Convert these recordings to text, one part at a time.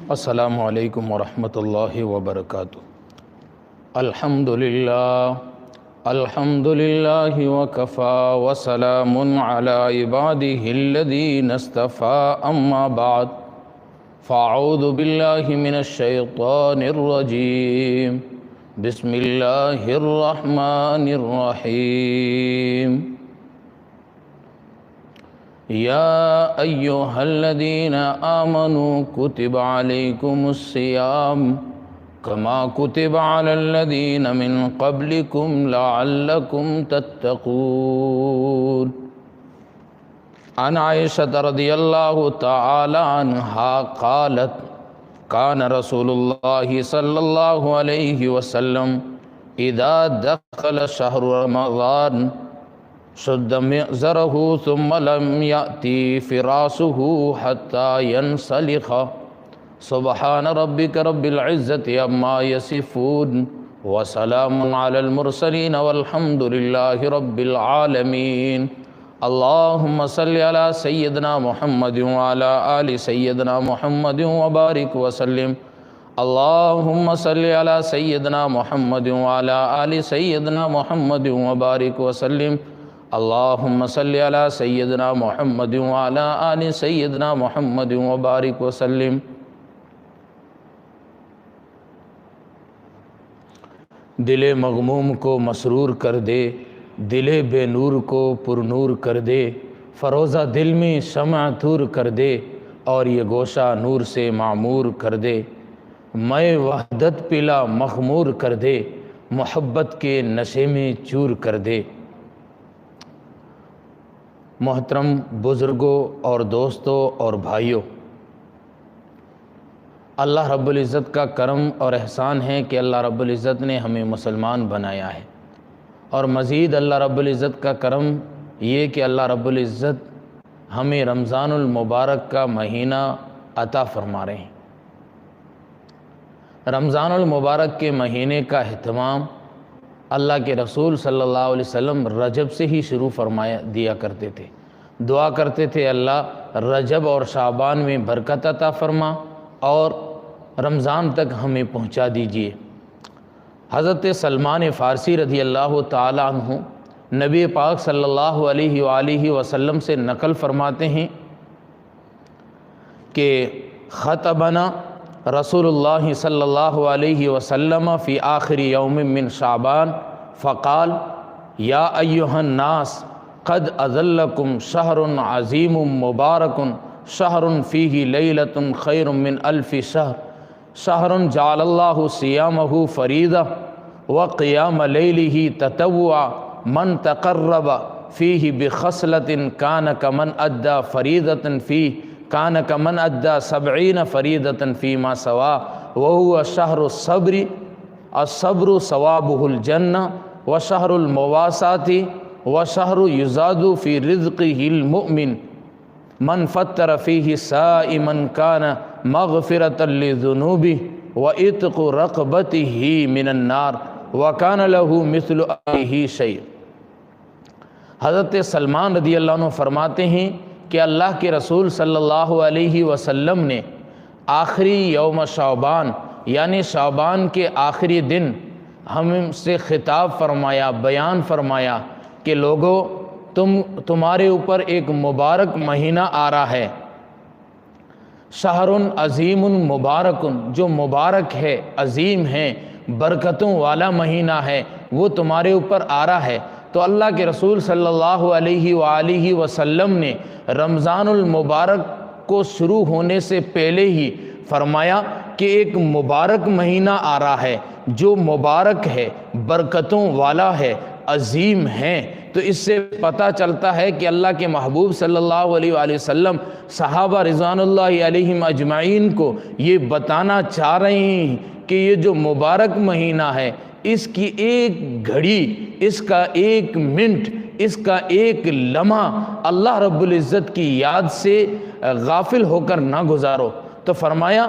السلام علیکم ورحمۃ اللہ وبرکاتہ۔ الحمد للہ وکفا وسلام علی عبادہ الذین اصطفیٰ، اما بعد فاعوذ باللہ من الشیطان الرجیم، بسم اللہ الرحمن الرحیم۔ یا ایہا الذین آمنوا کتب علیکم الصیام کما کتب علی الذین من قبلکم لعلکم تتقون۔ عن عائشہ رضی اللہ تعالی عنہا قالت کان رسول اللہ صلی اللہ علیہ وسلم اذا دخل شہر رمضان شد مئزرہ ثم لم یأتی فراسہ حتی ینسلخ، سبحان ربک رب العزت عما یصفون وسلام علی المرسلین والحمد للہ رب العالمین۔ اللہم صلی علی سیدنا محمد وعلی آل سیدنا محمد وبارک وسلم۔ اللہم صلی علی سیدنا محمد وعلی آل سیدنا محمد وبارک وسلم۔ اللہم صلی علی سیدنا محمد وعلی آل سیدنا محمد وبارک وسلم۔ دل مغموم کو مسرور کر دے، دل بے نور کو پر نور کر دے، فروزہ دل میں شمع طور کر دے اور یہ گوشہ نور سے معمور کر دے۔ میں وحدت پلا مخمور کر دے، محبت کے نشے میں چور کر دے۔ محترم بزرگوں اور دوستوں اور بھائیوں، اللہ رب العزت کا کرم اور احسان ہے کہ اللہ رب العزت نے ہمیں مسلمان بنایا ہے، اور مزید اللہ رب العزت کا کرم یہ کہ اللہ رب العزت ہمیں رمضان المبارک کا مہینہ عطا فرما رہے ہیں۔ رمضان المبارک کے مہینے کا اہتمام اللہ کے رسول صلی اللہ علیہ وسلم رجب سے ہی شروع فرمایا دیا کرتے تھے، دعا کرتے تھے اللہ رجب اور شعبان میں برکت عطا فرما اور رمضان تک ہمیں پہنچا دیجئے۔ حضرت سلمان فارسی رضی اللہ تعالی عنہ نبی پاک صلی اللہ علیہ وآلہ وسلم سے نقل فرماتے ہیں کہ خطبنا رسول اللہ صلی اللہ علیہ وسلم فی آخر یوم من شعبان فقال یا ایہا الناس قد اذلکم شہر عظیم مبارک شہر فیہ لیلۃ خیر من الف شہر، شہر جعل اللہ صیامہ فریضہ وقیام لیلہ تطوعا، من تقرب فیہ بخصلۃ کان کمن ادى فریضۃ فیہ کان کمن ادى 70 فریضۃ فیما سوا، وہو شہر الصبر، الصبر ثوابہ الجنہ، وشہر المواساۃ، وشہر یزاد فی رزقہ المؤمن، من فطر فیہ صائما کان مغفرۃ لذنوبہ وعتق رقبتہ من النار وکان لہ مثل اجرہ شیء۔ حضرت سلمان رضی اللہ عنہ فرماتے ہیں کہ اللہ کے رسول صلی اللہ علیہ وسلم نے آخری یوم شعبان یعنی شعبان کے آخری دن ہم سے خطاب فرمایا، بیان فرمایا کہ لوگو تمہارے اوپر ایک مبارک مہینہ آ رہا ہے، شہر عظیم مبارک، جو مبارک ہے، عظیم ہے، برکتوں والا مہینہ ہے، وہ تمہارے اوپر آ رہا ہے۔ تو اللہ کے رسول صلی اللہ علیہ وآلہ وسلم نے رمضان المبارک کو شروع ہونے سے پہلے ہی فرمایا کہ ایک مبارک مہینہ آ رہا ہے، جو مبارک ہے، برکتوں والا ہے، عظیم ہے۔ تو اس سے پتہ چلتا ہے کہ اللہ کے محبوب صلی اللہ علیہ وآلہ وسلم صحابہ رضوان اللہ علیہم اجمعین کو یہ بتانا چاہ رہے ہیں کہ یہ جو مبارک مہینہ ہے، اس کی ایک گھڑی، اس کا ایک منٹ، اس کا ایک لمحہ اللہ رب العزت کی یاد سے غافل ہو کر نہ گزارو۔ تو فرمایا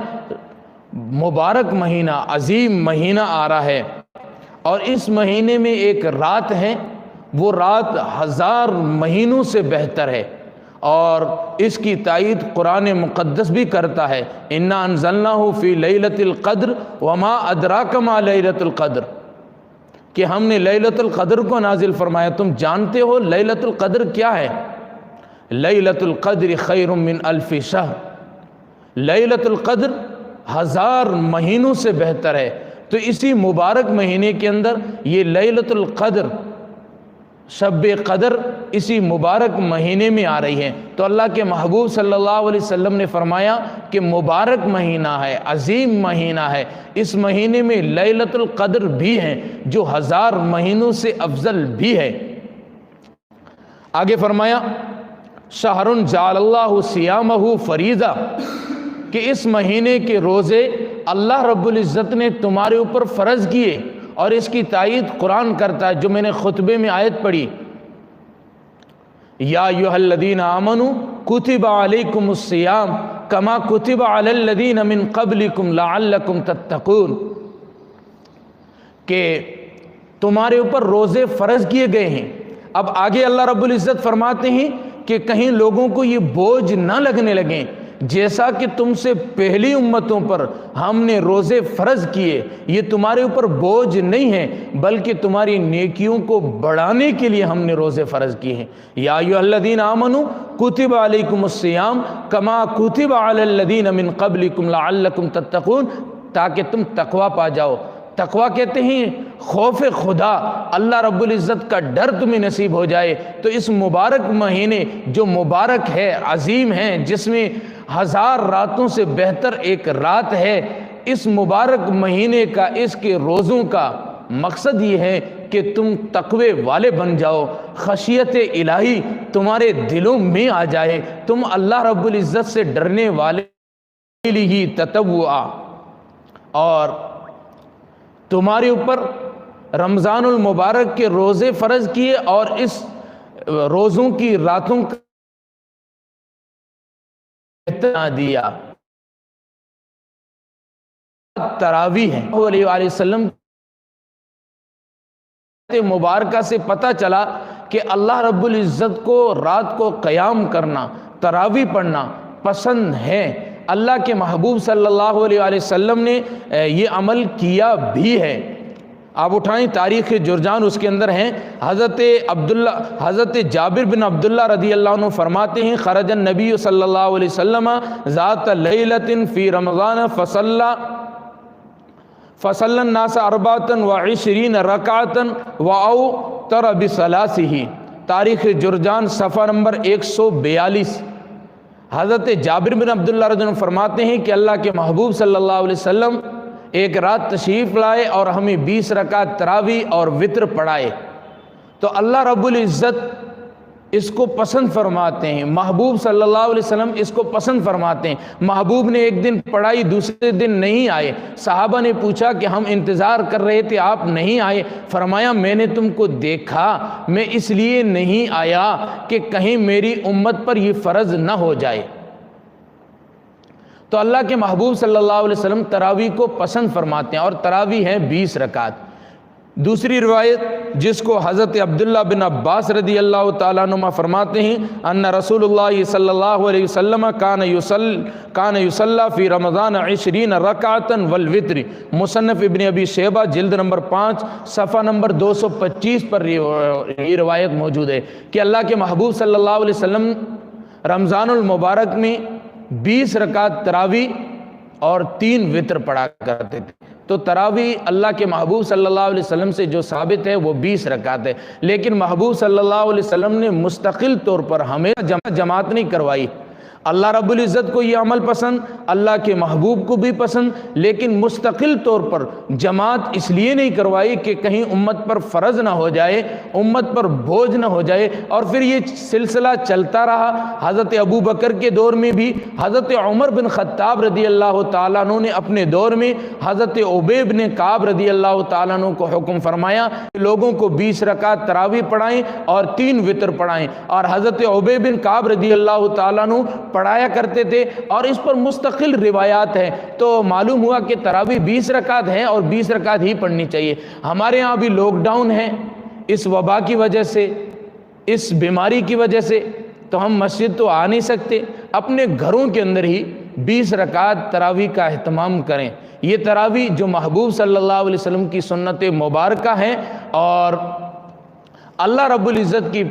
مبارک مہینہ، عظیم مہینہ آ رہا ہے، اور اس مہینے میں ایک رات ہے، وہ رات 1000 مہینوں سے بہتر ہے، اور اس کی تائید قرآن مقدس بھی کرتا ہے، انا انزلناہ فی لیلۃ القدر وما ادراک ما لیلۃ القدر، کہ ہم نے لیلۃ القدر کو نازل فرمایا، تم جانتے ہو لیلۃ القدر کیا ہے؟ لیلۃ القدر خیر من الف شہر، لیلۃ القدر 1000 مہینوں سے بہتر ہے۔ تو اسی مبارک مہینے کے اندر یہ لیلۃ القدر، شب قدر اسی مبارک مہینے میں آ رہی ہے۔ تو اللہ کے محبوب صلی اللہ علیہ وسلم نے فرمایا کہ مبارک مہینہ ہے، عظیم مہینہ ہے، اس مہینے میں لیلۃ القدر بھی ہے جو 1000 مہینوں سے افضل بھی ہے۔ آگے فرمایا شہر جعل اللہ صیامہ فریضہ، کہ اس مہینے کے روزے اللہ رب العزت نے تمہارے اوپر فرض کیے، اور اس کی تائید قرآن کرتا ہے جو میں نے خطبے میں آیت پڑھی، یا ایھا الذین آمنوا کتب علیکم الصیام کما کتب علی الذین من قبلکم لعلکم تتقون، کہ تمہارے اوپر روزے فرض کیے گئے ہیں۔ اب آگے اللہ رب العزت فرماتے ہیں کہ کہیں لوگوں کو یہ بوجھ نہ لگنے لگیں، جیسا کہ تم سے پہلی امتوں پر ہم نے روزے فرض کیے، یہ تمہارے اوپر بوجھ نہیں ہے بلکہ تمہاری نیکیوں کو بڑھانے کے لیے ہم نے روزے فرض کیے ہیں۔ یا ایھا الذین آمنوا کتب علیکم الصیام کما کتب علی الذین من قبلکم لعلکم تتقون، تاکہ تم تقوی پا جاؤ۔ تقوی کہتے ہیں خوف خدا، اللہ رب العزت کا ڈر تمہیں نصیب ہو جائے۔ تو اس مبارک مہینے جو مبارک ہے، عظیم ہے، جس میں 1000 راتوں سے بہتر ایک رات ہے، اس مبارک مہینے کا، اس کے روزوں کا مقصد یہ ہے کہ تم تقوی والے بن جاؤ، خشیت الہی تمہارے دلوں میں آ جائے، تم اللہ رب العزت سے ڈرنے والے ہی تطوعا، اور تمہارے اوپر رمضان المبارک کے روزے فرض کیے، اور اس روزوں کی راتوں کا دیا۔ تراویح ہے علیہ وآلہ وسلم مبارکہ سے پتہ چلا کہ اللہ رب العزت کو رات کو قیام کرنا، تراویح پڑھنا پسند ہے۔ اللہ کے محبوب صلی اللہ علیہ وآلہ وسلم نے یہ عمل کیا بھی ہے۔ آپ اٹھائیں تاریخ جرجان، اس کے اندر ہیں حضرت جابر بن عبداللہ رضی اللہ عنہ فرماتے ہیں خرج النبی صلی اللہ علیہ وسلم ذات لیلۃ فی رمضان فصلی الناس 24 رکعۃ واوتر بثلاثہ، تاریخ جرجان صفحہ نمبر 142۔ حضرت جابر بن عبداللہ رضی اللہ عنہ فرماتے ہیں کہ اللہ کے محبوب صلی اللہ علیہ وسلم ایک رات تشریف لائے اور ہمیں 20 رکعت تراویح اور وتر پڑھائے۔ تو اللہ رب العزت اس کو پسند فرماتے ہیں، محبوب صلی اللہ علیہ وسلم اس کو پسند فرماتے ہیں۔ محبوب نے ایک دن پڑھائی، دوسرے دن نہیں آئے، صحابہ نے پوچھا کہ ہم انتظار کر رہے تھے آپ نہیں آئے، فرمایا میں نے تم کو دیکھا، میں اس لیے نہیں آیا کہ کہیں میری امت پر یہ فرض نہ ہو جائے۔ تو اللہ کے محبوب صلی اللہ علیہ وسلم تراویح کو پسند فرماتے ہیں، اور تراویح ہیں 20 رکعت۔ دوسری روایت جس کو حضرت عبداللہ بن عباس رضی اللہ تعالیٰ عنہ فرماتے ہیں ان رسول اللہ صلی اللہ علیہ وسلم کان یصلی فی رمضان 20 رکعۃ والوتر، مصنف ابن ابی شیبہ جلد نمبر 5 صفحہ نمبر 225 پر یہ روایت موجود ہے کہ اللہ کے محبوب صلی اللہ علیہ وسلم رمضان المبارک میں 20 رکعت تراویح اور 3 وتر پڑھا کرتے تھے۔ تو تراویح اللہ کے محبوب صلی اللہ علیہ وسلم سے جو ثابت ہے وہ 20 رکعت ہے، لیکن محبوب صلی اللہ علیہ وسلم نے مستقل طور پر ہمیں جماعت نہیں کروائی۔ اللہ رب العزت کو یہ عمل پسند، اللہ کے محبوب کو بھی پسند، لیکن مستقل طور پر جماعت اس لیے نہیں کروائی کہ کہیں امت پر فرض نہ ہو جائے، امت پر بوجھ نہ ہو جائے۔ اور پھر یہ سلسلہ چلتا رہا، حضرت ابو بکر کے دور میں بھی، حضرت عمر بن خطاب رضی اللہ تعالیٰ عنہ نے اپنے دور میں حضرت ابی بن کعب رضی اللہ تعالیٰ عنہ کو حکم فرمایا کہ لوگوں کو 20 رکعت تراویح پڑھائیں اور 3 وتر پڑھائیں، اور حضرت ابی بن کعب رضی اللہ تعالیٰ عنہ پڑھایا کرتے تھے، اور اس پر مستقل روایات ہیں۔ تو معلوم ہوا کہ تراویح 20 رکعت ہیں اور 20 رکعت ہی پڑھنی چاہیے۔ ہمارے ہاں بھی لاک ڈاؤن ہے، اس وبا کی وجہ سے، اس بیماری کی وجہ سے تو ہم مسجد تو آ نہیں سکتے، اپنے گھروں کے اندر ہی 20 رکعت تراویح کا اہتمام کریں۔ یہ تراویح جو محبوب صلی اللہ علیہ وسلم کی سنت مبارکہ ہیں اور اللہ رب العزت کی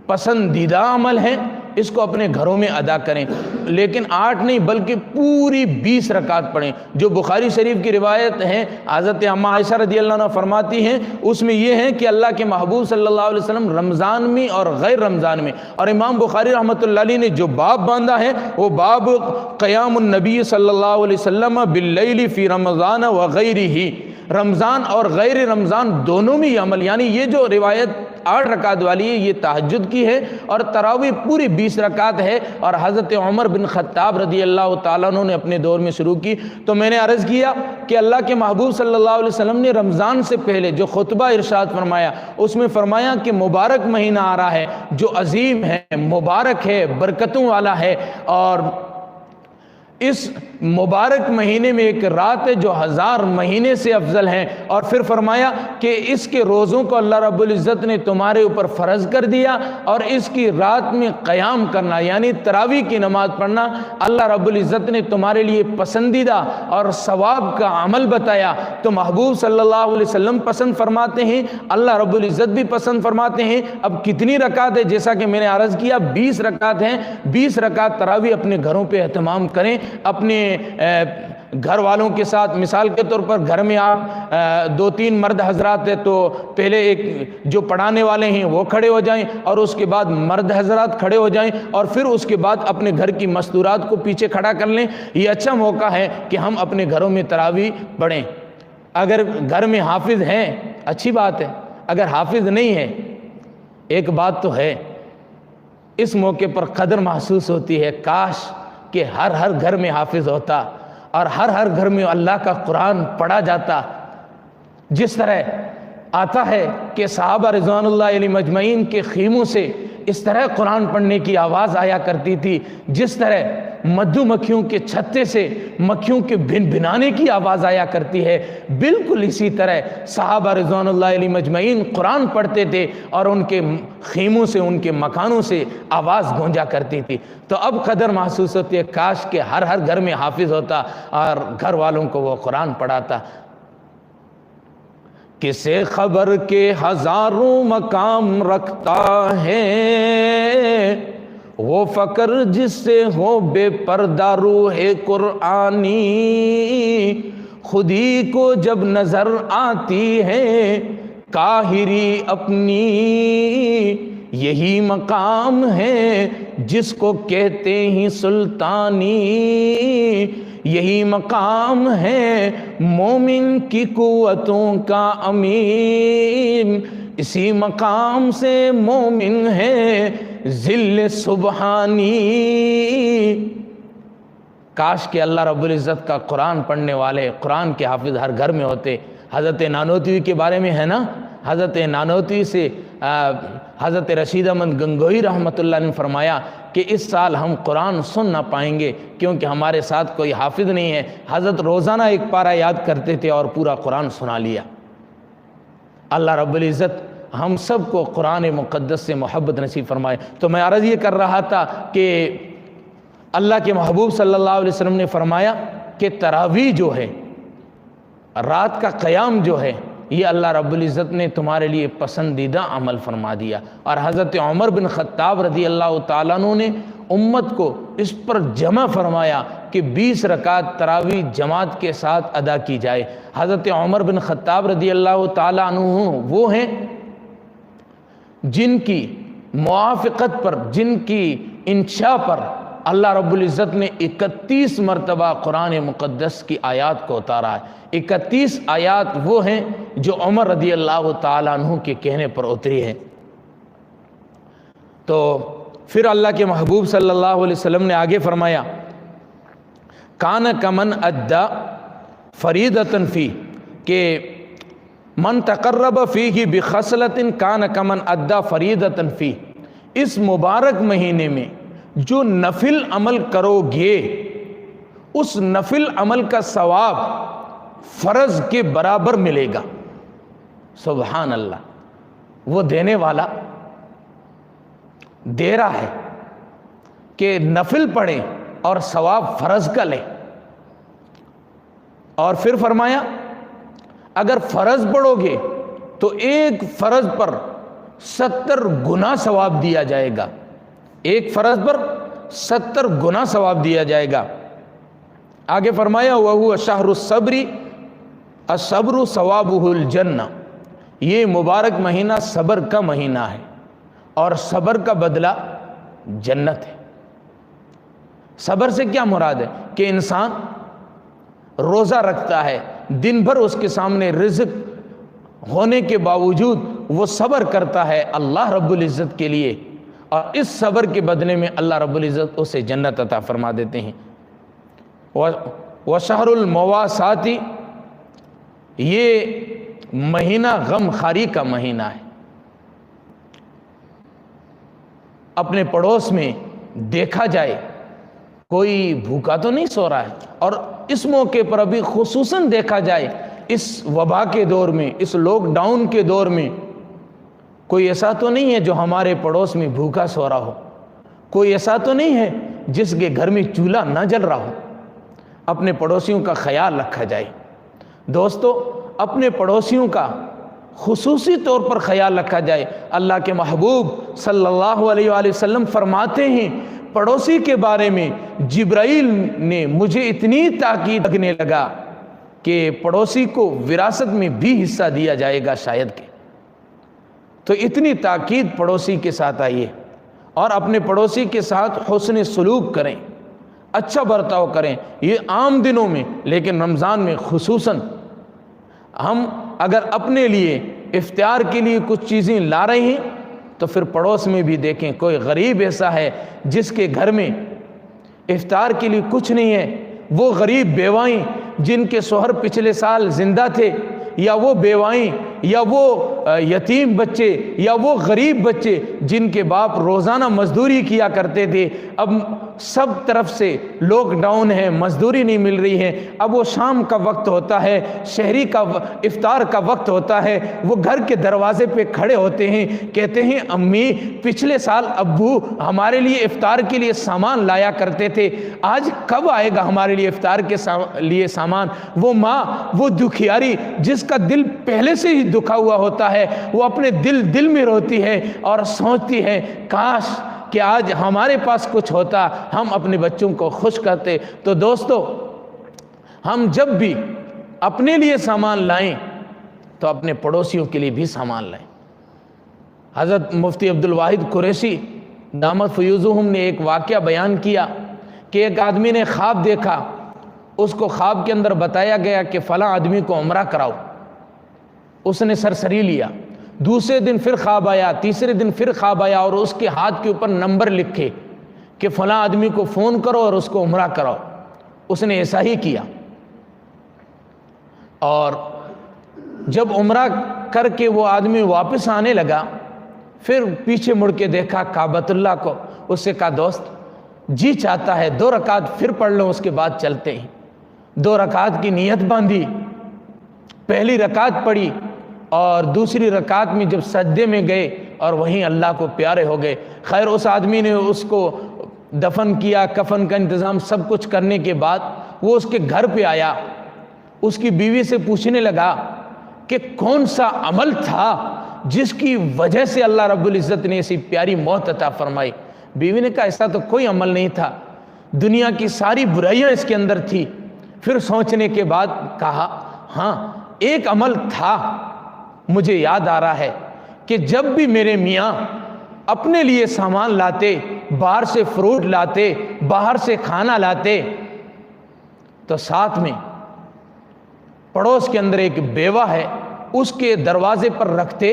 پسندیدہ عمل ہے، اس کو اپنے گھروں میں ادا کریں، لیکن 8 نہیں بلکہ پوری 20 رکعت پڑھیں۔ جو بخاری شریف کی روایت ہے، حضرت اماں عائشہ رضی اللہ عنہ فرماتی ہیں، اس میں یہ ہے کہ اللہ کے محبوب صلی اللہ علیہ وسلم رمضان میں اور غیر رمضان میں، اور امام بخاری رحمۃ اللہ علیہ نے جو باب باندھا ہے وہ باب قیام النبی صلی اللہ علیہ وسلم باللیل فی رمضان وغیرہ، رمضان اور غیر رمضان دونوں میں یہ عمل، یعنی یہ جو روایت 8 رکعت والی ہے یہ تہجد کی ہے، اور تراویح پوری 20 رکعت ہے، اور حضرت عمر بن خطاب رضی اللہ تعالیٰ عنہ نے اپنے دور میں شروع کی۔ تو میں نے عرض کیا کہ اللہ کے محبوب صلی اللہ علیہ وسلم نے رمضان سے پہلے جو خطبہ ارشاد فرمایا اس میں فرمایا کہ مبارک مہینہ آ رہا ہے جو عظیم ہے، مبارک ہے، برکتوں والا ہے، اور اس مبارک مہینے میں ایک رات ہے جو 1000 مہینے سے افضل ہے، اور پھر فرمایا کہ اس کے روزوں کو اللہ رب العزت نے تمہارے اوپر فرض کر دیا، اور اس کی رات میں قیام کرنا یعنی تراویح کی نماز پڑھنا اللہ رب العزت نے تمہارے لیے پسندیدہ اور ثواب کا عمل بتایا۔ تو محبوب صلی اللہ علیہ وسلم پسند فرماتے ہیں، اللہ رب العزت بھی پسند فرماتے ہیں۔ اب کتنی رکعت ہے؟ جیسا کہ میں نے عرض کیا 20 رکعت ہیں، 20 رکعت تراویح اپنے گھروں پہ اہتمام کریں، اپنے گھر والوں کے ساتھ۔ مثال کے طور پر گھر میں آپ 2-3 مرد حضرات ہیں تو پہلے ایک جو پڑھانے والے ہیں وہ کھڑے ہو جائیں، اور اس کے بعد مرد حضرات کھڑے ہو جائیں، اور پھر اس کے بعد اپنے گھر کی مستورات کو پیچھے کھڑا کر لیں۔ یہ اچھا موقع ہے کہ ہم اپنے گھروں میں تراویح پڑھیں۔ اگر گھر میں حافظ ہیں اچھی بات ہے، اگر حافظ نہیں ہے ایک بات تو ہے، اس موقع پر قدر محسوس ہوتی ہے، کاش کہ ہر گھر میں حافظ ہوتا اور ہر گھر میں اللہ کا قرآن پڑھا جاتا۔ جس طرح آتا ہے کہ صحابہ رضوان اللہ علیہ مجمعین کے خیموں سے اس طرح قرآن پڑھنے کی آواز آیا کرتی تھی، جس طرح مدھو مکھیوں کے چھتے سے مکھیوں کے بھن بھنانے کی آواز آیا کرتی ہے، بالکل اسی طرح صحابہ رضوان اللہ علیہ مجمعین قرآن پڑھتے تھے اور ان کے خیموں سے، ان کے مکانوں سے آواز گونجا کرتی تھی۔ تو اب قدر محسوس ہوتی ہے، کاش کہ ہر گھر میں حافظ ہوتا اور گھر والوں کو وہ قرآن پڑھاتا۔ کسے خبر کے ہزاروں مقام رکھتا ہے، وہ فقر جس سے ہو بے پردہ روح قرآنی، خودی کو جب نظر آتی ہے قاہری اپنی، یہی مقام ہے جس کو کہتے ہیں سلطانی، یہی مقام ہے مومن کی قوتوں کا امین، اسی مقام سے مومن ہے ذل سبحانی۔ کاش کہ اللہ رب العزت کا قرآن پڑھنے والے، قرآن کے حافظ ہر گھر میں ہوتے۔ حضرت نانوتوی کے بارے میں ہے نا، حضرت نانوتوی سے حضرت رشید احمد گنگوہی رحمۃ اللہ نے فرمایا کہ اس سال ہم قرآن سن نہ پائیں گے کیونکہ ہمارے ساتھ کوئی حافظ نہیں ہے۔ حضرت روزانہ ایک پارہ یاد کرتے تھے اور پورا قرآن سنا لیا۔ اللہ رب العزت ہم سب کو قرآن مقدس سے محبت نصیب فرمائے۔ تو میں عرض یہ کر رہا تھا کہ اللہ کے محبوب صلی اللہ علیہ وسلم نے فرمایا کہ تراویح جو ہے، رات کا قیام جو ہے، یہ اللہ رب العزت نے تمہارے لیے پسندیدہ عمل فرما دیا۔ اور حضرت عمر بن خطاب رضی اللہ تعالیٰ عنہ نے امت کو اس پر جمع فرمایا کہ 20 رکعت تراویح جماعت کے ساتھ ادا کی جائے۔ حضرت عمر بن خطاب رضی اللہ تعالیٰ عنہ وہ ہیں جن کی موافقت پر، جن کی انشاء پر اللہ رب العزت نے 31 مرتبہ قرآن مقدس کی آیات کو اتارا ہے۔ 31 آیات وہ ہیں جو عمر رضی اللہ تعالیٰ عنہ کے کہنے پر اتری ہے۔ تو پھر اللہ کے محبوب صلی اللہ علیہ وسلم نے آگے فرمایا کان کمن ادا فریدۃ فی، کہ من تقرب فیہ بخصلۃ کان کمن ادا فریدۃ فی، اس مبارک مہینے میں جو نفل عمل کرو گے اس نفل عمل کا ثواب فرض کے برابر ملے گا۔ سبحان اللہ، وہ دینے والا دے رہا ہے، کہ نفل پڑھیں اور ثواب فرض کا لیں۔ اور پھر فرمایا اگر فرض پڑھو گے تو ایک فرض پر 70 گنا ثواب دیا جائے گا، ایک فرض پر 70 گنا ثواب دیا جائے گا۔ آگے فرمایا وَهُوَ شَهْرُ الصَّبْرِ الصَّبْرُ ثَوَابُهُ الْجَنَّةُ، یہ مبارک مہینہ صبر کا مہینہ ہے اور صبر کا بدلہ جنت ہے۔ صبر سے کیا مراد ہے؟ کہ انسان روزہ رکھتا ہے، دن بھر اس کے سامنے رزق ہونے کے باوجود وہ صبر کرتا ہے اللہ رب العزت کے لیے، اور اس صبر کے بدلے میں اللہ رب العزت اسے جنت عطا فرما دیتے ہیں۔ وشہر المواسات، یہ مہینہ غم خاری کا مہینہ ہے۔ اپنے پڑوس میں دیکھا جائے کوئی بھوکا تو نہیں سو رہا ہے، اور اس موقع پر ابھی خصوصاً دیکھا جائے اس وبا کے دور میں، اس لاک ڈاؤن کے دور میں، کوئی ایسا تو نہیں ہے جو ہمارے پڑوس میں بھوکا سو رہا ہو، کوئی ایسا تو نہیں ہے جس کے گھر میں چولہا نہ جل رہا ہو۔ اپنے پڑوسیوں کا خیال رکھا جائے۔ دوستو، اپنے پڑوسیوں کا خصوصی طور پر خیال رکھا جائے۔ اللہ کے محبوب صلی اللہ علیہ وآلہ وسلم فرماتے ہیں پڑوسی کے بارے میں جبرائیل نے مجھے اتنی تاکید کرنے لگا کہ پڑوسی کو وراثت میں بھی حصہ دیا جائے گا شاید کہ، تو اتنی تاکید پڑوسی کے ساتھ آئی ہے۔ اور اپنے پڑوسی کے ساتھ حسن سلوک کریں، اچھا برتاؤ کریں، یہ عام دنوں میں، لیکن رمضان میں خصوصاً ہم اگر اپنے لیے افطار کے لیے کچھ چیزیں لا رہے ہیں تو پھر پڑوس میں بھی دیکھیں کوئی غریب ایسا ہے جس کے گھر میں افطار کے لیے کچھ نہیں ہے، وہ غریب بیوائیں جن کے شوہر پچھلے سال زندہ تھے، یا وہ بیوائیں، یا وہ یتیم بچے، یا وہ غریب بچے جن کے باپ روزانہ مزدوری کیا کرتے تھے، اب سب طرف سے لاک ڈاؤن ہے، مزدوری نہیں مل رہی ہے، اب وہ شام کا وقت ہوتا ہے، شہری کا افطار کا وقت ہوتا ہے، وہ گھر کے دروازے پہ کھڑے ہوتے ہیں، کہتے ہیں امی پچھلے سال ابو ہمارے لیے افطار کے لیے سامان لایا کرتے تھے، آج کب آئے گا ہمارے لیے افطار کے لیے سامان؟ وہ ماں، وہ دکھیاری جس کا دل پہلے سے ہی دکھا ہوا ہوتا ہے، وہ اپنے دل میں روتی ہے اور سوچتی ہے کاش کہ آج ہمارے پاس کچھ ہوتا، ہم اپنے بچوں کو خوش کرتے۔ تو دوستو، ہم جب بھی اپنے لیے سامان لائیں تو اپنے پڑوسیوں کے لیے بھی سامان لائیں۔ حضرت مفتی عبدالواحد قریشی دامت فیوزہم نے ایک واقعہ بیان کیا کہ ایک آدمی نے خواب دیکھا، اس کو خواب کے اندر بتایا گیا کہ فلاں آدمی کو عمرہ کراؤ، اس نے سرسری لیا، دوسرے دن پھر خواب آیا، تیسرے دن پھر خواب آیا، اور اس کے ہاتھ کے اوپر نمبر لکھے کہ فلاں آدمی کو فون کرو اور اس کو عمرہ کراؤ۔ اس نے ایسا ہی کیا، اور جب عمرہ کر کے وہ آدمی واپس آنے لگا، پھر پیچھے مڑ کے دیکھا کعبۃ اللہ کو، اس سے کہا دوست جی چاہتا ہے 2 رکعت پھر پڑھ لو، اس کے بعد چلتے ہیں۔ 2 رکعت کی نیت باندھی، پہلی رکعت پڑھی، اور دوسری رکعت میں جب سجدے میں گئے اور وہیں اللہ کو پیارے ہو گئے۔ خیر اس آدمی نے اس کو دفن کیا، کفن کا انتظام سب کچھ کرنے کے بعد وہ اس کے گھر پہ آیا، اس کی بیوی سے پوچھنے لگا کہ کون سا عمل تھا جس کی وجہ سے اللہ رب العزت نے ایسی پیاری موت عطا فرمائی؟ بیوی نے کہا ایسا تو کوئی عمل نہیں تھا، دنیا کی ساری برائیاں اس کے اندر تھی۔ پھر سوچنے کے بعد کہا ہاں ایک عمل تھا، مجھے یاد آ رہا ہے کہ جب بھی میرے میاں اپنے لیے سامان لاتے، باہر سے فروٹ لاتے، باہر سے کھانا لاتے، تو ساتھ میں پڑوس کے اندر ایک بیوہ ہے، اس کے دروازے پر رکھتے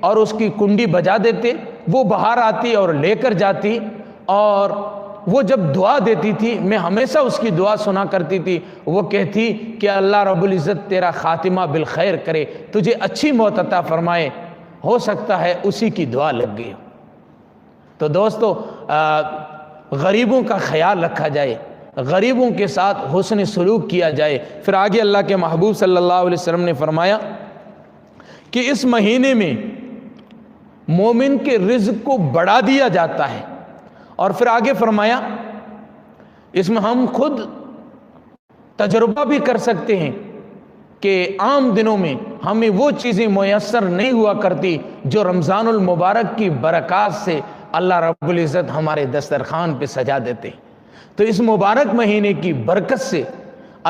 اور اس کی کنڈی بجا دیتے، وہ باہر آتی اور لے کر جاتی، اور وہ جب دعا دیتی تھی میں ہمیشہ اس کی دعا سنا کرتی تھی، وہ کہتی کہ اللہ رب العزت تیرا خاتمہ بالخیر کرے، تجھے اچھی موت عطا فرمائے، ہو سکتا ہے اسی کی دعا لگ گئی۔ تو دوستو، غریبوں کا خیال رکھا جائے، غریبوں کے ساتھ حسن سلوک کیا جائے۔ پھر آگے اللہ کے محبوب صلی اللہ علیہ وسلم نے فرمایا کہ اس مہینے میں مومن کے رزق کو بڑھا دیا جاتا ہے، اور پھر آگے فرمایا اس میں ہم خود تجربہ بھی کر سکتے ہیں کہ عام دنوں میں ہمیں وہ چیزیں میسر نہیں ہوا کرتی جو رمضان المبارک کی برکات سے اللہ رب العزت ہمارے دسترخوان پہ سجا دیتے ہیں۔ تو اس مبارک مہینے کی برکت سے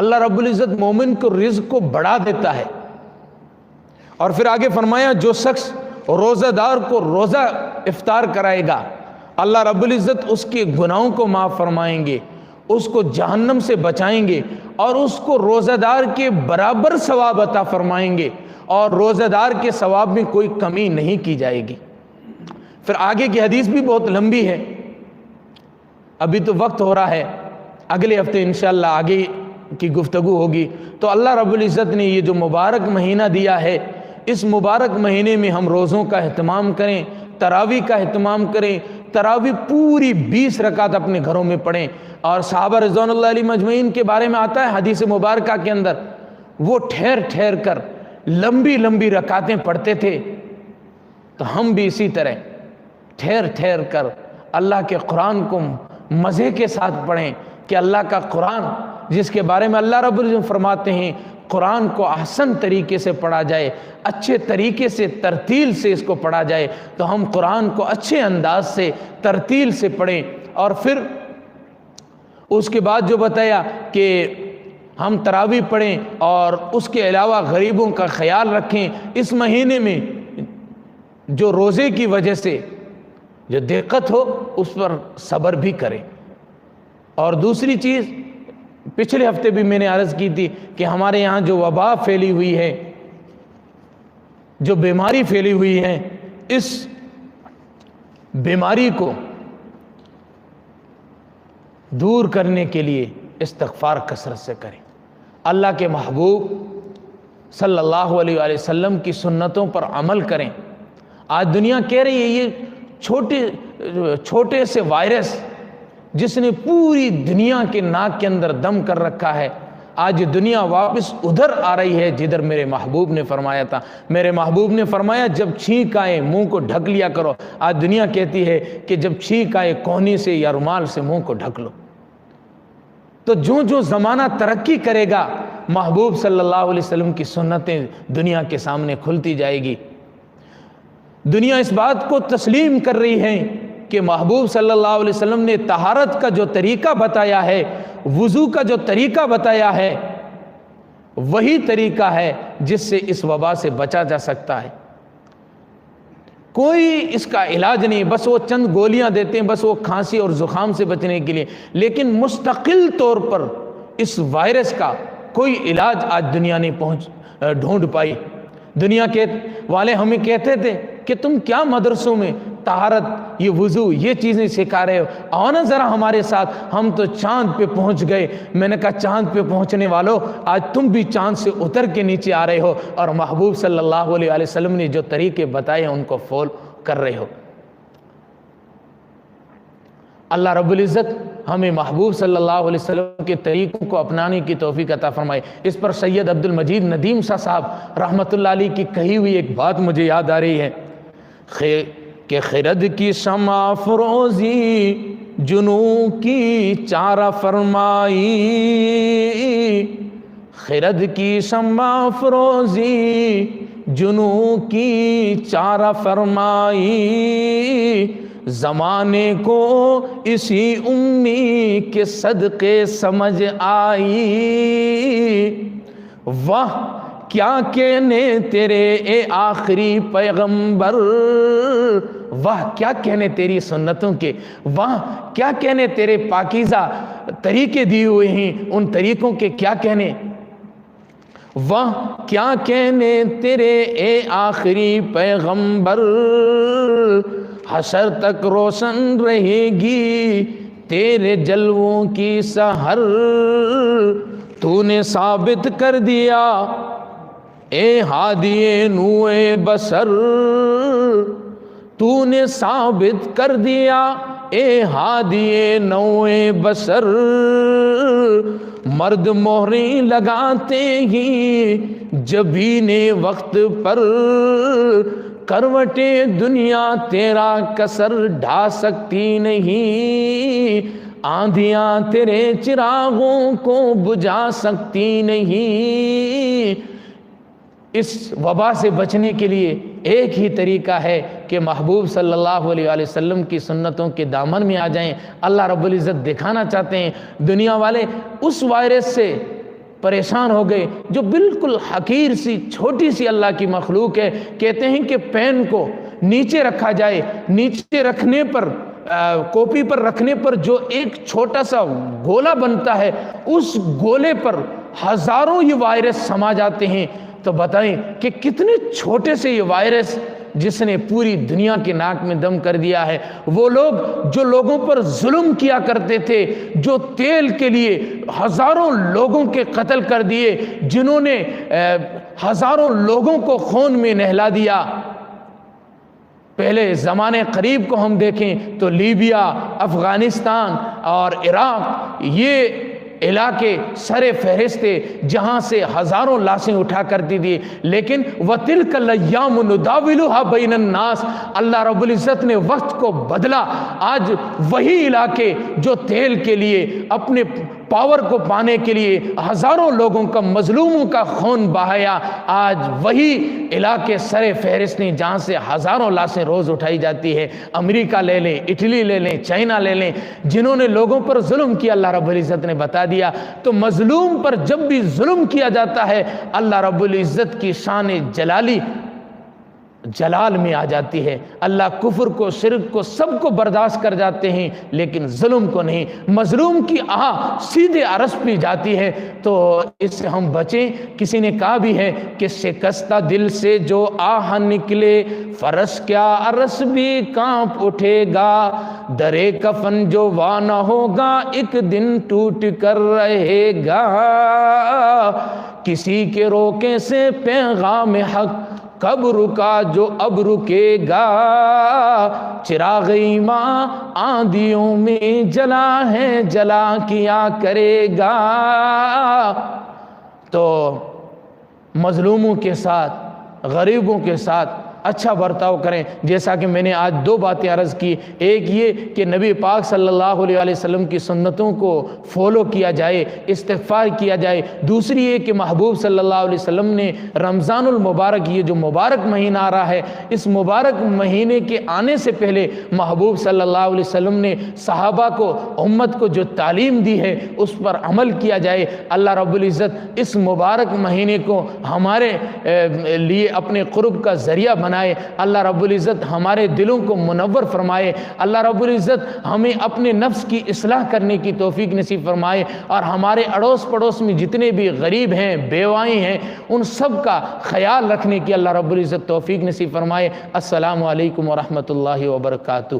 اللہ رب العزت مومن کو رزق کو بڑھا دیتا ہے۔ اور پھر آگے فرمایا جو شخص روزہ دار کو روزہ افطار کرائے گا اللہ رب العزت اس کے گناہوں کو معاف فرمائیں گے، اس کو جہنم سے بچائیں گے اور اس کو روزہ دار کے برابر ثواب عطا فرمائیں گے، اور روزہ دار کے ثواب میں کوئی کمی نہیں کی جائے گی۔ پھر آگے کی حدیث بھی بہت لمبی ہے، ابھی تو وقت ہو رہا ہے، اگلے ہفتے انشاءاللہ آگے کی گفتگو ہوگی۔ تو اللہ رب العزت نے یہ جو مبارک مہینہ دیا ہے، اس مبارک مہینے میں ہم روزوں کا اہتمام کریں، تراویح کا اہتمام کریں، تراویح پوری 20 رکعت اپنے گھروں میں پڑھیں۔ اور صحابہ رضوان اللہ علیہ مجمعین کے بارے میں آتا ہے حدیث مبارکہ کے اندر، وہ ٹھہر ٹھہر کر لمبی لمبی رکعتیں پڑھتے تھے، تو ہم بھی اسی طرح ٹھہر ٹھہر کر اللہ کے قرآن کو مزے کے ساتھ پڑھیں، کہ اللہ کا قرآن جس کے بارے میں اللہ رب العزت فرماتے ہیں قرآن کو احسن طریقے سے پڑھا جائے، اچھے طریقے سے ترتیل سے اس کو پڑھا جائے، تو ہم قرآن کو اچھے انداز سے ترتیل سے پڑھیں۔ اور پھر اس کے بعد جو بتایا کہ ہم تراویح پڑھیں اور اس کے علاوہ غریبوں کا خیال رکھیں، اس مہینے میں جو روزے کی وجہ سے جو دقت ہو اس پر صبر بھی کریں۔ اور دوسری چیز پچھلے ہفتے بھی میں نے عرض کی تھی کہ ہمارے یہاں جو وبا پھیلی ہوئی ہے، جو بیماری پھیلی ہوئی ہے، اس بیماری کو دور کرنے کے لیے استغفار کثرت سے کریں، اللہ کے محبوب صلی اللہ علیہ وآلہ وسلم کی سنتوں پر عمل کریں۔ آج دنیا کہہ رہی ہے یہ چھوٹے سے وائرس جس نے پوری دنیا کے ناک کے اندر دم کر رکھا ہے، آج دنیا واپس ادھر آ رہی ہے جدھر میرے محبوب نے فرمایا تھا۔ میرے محبوب نے فرمایا جب چھینک آئے منہ کو ڈھک لیا کرو۔ آج دنیا کہتی ہے کہ جب چھینک آئے کوہنی سے یا رومال سے منہ کو ڈھک لو۔ تو جو زمانہ ترقی کرے گا محبوب صلی اللہ علیہ وسلم کی سنتیں دنیا کے سامنے کھلتی جائے گی۔ دنیا اس بات کو تسلیم کر رہی ہے کہ محبوب صلی اللہ علیہ وسلم نے طہارت کا جو طریقہ بتایا ہے، وضو کا جو طریقہ بتایا ہے، وہی طریقہ ہے جس سے اس وبا سے بچا جا سکتا ہے۔ کوئی اس کا علاج نہیں، بس وہ چند گولیاں دیتے ہیں، بس وہ کھانسی اور زکام سے بچنے کے لیے، لیکن مستقل طور پر اس وائرس کا کوئی علاج آج دنیا نے ڈھونڈ پائی۔ دنیا کے والے ہمیں کہتے تھے کہ تم کیا مدرسوں میں طہارت، یہ وضو، یہ چیزیں سکھا رہے ہو، آؤ نا ذرا ہمارے ساتھ، ہم تو چاند پہ پہنچ گئے۔ میں نے کہا چاند پہ پہنچنے والوں، آج تم بھی چاند سے اتر کے نیچے آ رہے ہو اور محبوب صلی اللہ علیہ وآلہ وسلم نے جو طریقے بتائے ان کو فالو کر رہے ہو۔ اللہ رب العزت ہمیں محبوب صلی اللہ علیہ وسلم کے طریقوں کو اپنانے کی توفیق عطا فرمائے۔ اس پر سید عبد المجید ندیم شاہ صاحب رحمۃ اللہ علیہ کی کہی ہوئی ایک بات مجھے یاد آ رہی ہے کہ خرد کی شمع افروزی جنوں کی چارہ فرمائی، خرد کی شمع افروزی جنوں کی چارہ فرمائی، زمانے کو اسی امی کے صدقے سمجھ آئی، واہ کیا کہنے تیرے اے آخری پیغمبر، واہ کیا کہنے تیری سنتوں کے، واہ کیا کہنے تیرے پاکیزہ طریقے دیے ہوئے ہیں، ان طریقوں کے کیا کہنے، واہ کیا کہنے تیرے اے آخری پیغمبر، حشر تک روشن رہے گی تیرے جلووں کی سحر، تو نے ثابت کر دیا اے ہادی نوئے بصر، تو نے ثابت کر دیا اے ہادی نوئے بصر، مرد مہریں لگاتے ہی جبینے وقت پر، کروٹیں دنیا تیرا کسر ڈھا سکتی نہیں، آندھیاں تیرے چراغوں کو بجھا سکتی نہیں۔ اس وبا سے بچنے کے لیے ایک ہی طریقہ ہے کہ محبوب صلی اللہ علیہ وآلہ وسلم کی سنتوں کے دامن میں آ جائیں۔ اللہ رب العزت دکھانا چاہتے ہیں، دنیا والے اس وائرس سے پریشان ہو گئے جو بالکل حقیر سی چھوٹی سی اللہ کی مخلوق ہے۔ کہتے ہیں کہ پین کو نیچے رکھا جائے، نیچے رکھنے پر کاپی پر رکھنے پر جو ایک چھوٹا سا گولا بنتا ہے، اس گولے پر ہزاروں یہ وائرس سما جاتے ہیں۔ تو بتائیں کہ کتنے چھوٹے سے یہ وائرس جس نے پوری دنیا کے ناک میں دم کر دیا ہے۔ وہ لوگ جو لوگوں پر ظلم کیا کرتے تھے، جو تیل کے لیے ہزاروں لوگوں کے قتل کر دیے، جنہوں نے ہزاروں لوگوں کو خون میں نہلا دیا۔ پہلے زمانے قریب کو ہم دیکھیں تو لیبیا، افغانستان اور عراق یہ علاقے سر فہرست تھے جہاں سے ہزاروں لاشیں اٹھا کرتی تھی۔ لیکن وَتِلْكَ الْأَيَّامُ نُدَاوِلُهَا بَيْنَ النَّاسِ، اللہ رب العزت نے وقت کو بدلا۔ آج وہی علاقے جو تیل کے لیے، اپنے پاور کو پانے کے لیے ہزاروں لوگوں کا، مظلوموں کا خون بہایا، آج وہی علاقے سر فہرست ہیں جہاں سے ہزاروں لاشیں روز اٹھائی جاتی ہے۔ امریکہ لے لیں، اٹلی لے لیں، چائنا لے لیں، جنہوں نے لوگوں پر ظلم کیا، اللہ رب العزت نے بتا دیا۔ تو مظلوم پر جب بھی ظلم کیا جاتا ہے، اللہ رب العزت کی شان جلال میں آ جاتی ہے۔ اللہ کفر کو، شرک کو، سب کو برداشت کر جاتے ہیں، لیکن ظلم کو نہیں۔ مظلوم کی آہ سیدھے عرش پہ جاتی ہے، تو اس سے ہم بچیں۔ کسی نے کہا بھی ہے کہ شکستہ دل سے جو آہ نکلے، فرش کیا عرش بھی کانپ اٹھے گا، درے کفن جو وانہ ہوگا ایک دن ٹوٹ کر رہے گا، کسی کے روکے سے پیغام حق کب رکا جو اب رکے گا، چراغ ایمان آندھیوں میں جلا ہے جلا کیا کرے گا۔ تو مظلوموں کے ساتھ، غریبوں کے ساتھ اچھا برتاؤ کریں۔ جیسا کہ میں نے آج دو باتیں عرض کی، ایک یہ کہ نبی پاک صلی اللہ علیہ وسلم کی سنتوں کو فالو کیا جائے، استغفار کیا جائے۔ دوسری یہ کہ محبوب صلی اللہ علیہ وسلم نے رمضان المبارک، یہ جو مبارک مہینہ آ رہا ہے، اس مبارک مہینے کے آنے سے پہلے محبوب صلی اللہ علیہ وسلم نے صحابہ کو، امت کو جو تعلیم دی ہے اس پر عمل کیا جائے۔ اللہ رب العزت اس مبارک مہینے کو ہمارے لیے اپنے قرب کا ذریعہ بنائے۔ اللہ رب العزت ہمارے دلوں کو منور فرمائے۔ اللہ رب العزت ہمیں اپنے نفس کی اصلاح کرنے کی توفیق نصیب فرمائے، اور ہمارے اڑوس پڑوس میں جتنے بھی غریب ہیں، بیوائیں ہیں، ان سب کا خیال رکھنے کی اللہ رب العزت توفیق نصیب فرمائے۔ السلام علیکم ورحمۃ اللہ وبرکاتہ۔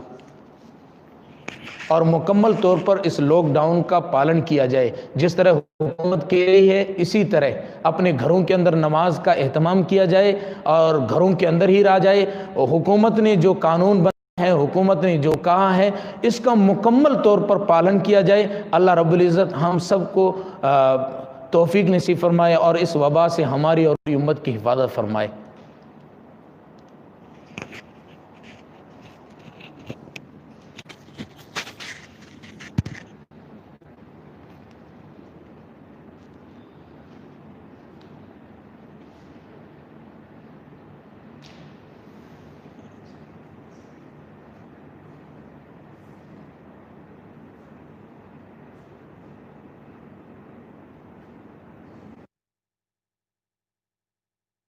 اور مکمل طور پر اس لاک ڈاؤن کا پالن کیا جائے، جس طرح حکومت کے لیے ہے اسی طرح اپنے گھروں کے اندر نماز کا اہتمام کیا جائے اور گھروں کے اندر ہی رہ جائے۔ اور حکومت نے جو قانون بنا ہے، حکومت نے جو کہا ہے، اس کا مکمل طور پر پالن کیا جائے۔ اللہ رب العزت ہم سب کو توفیق نصیب فرمائے اور اس وبا سے ہماری اور امت کی حفاظت فرمائے۔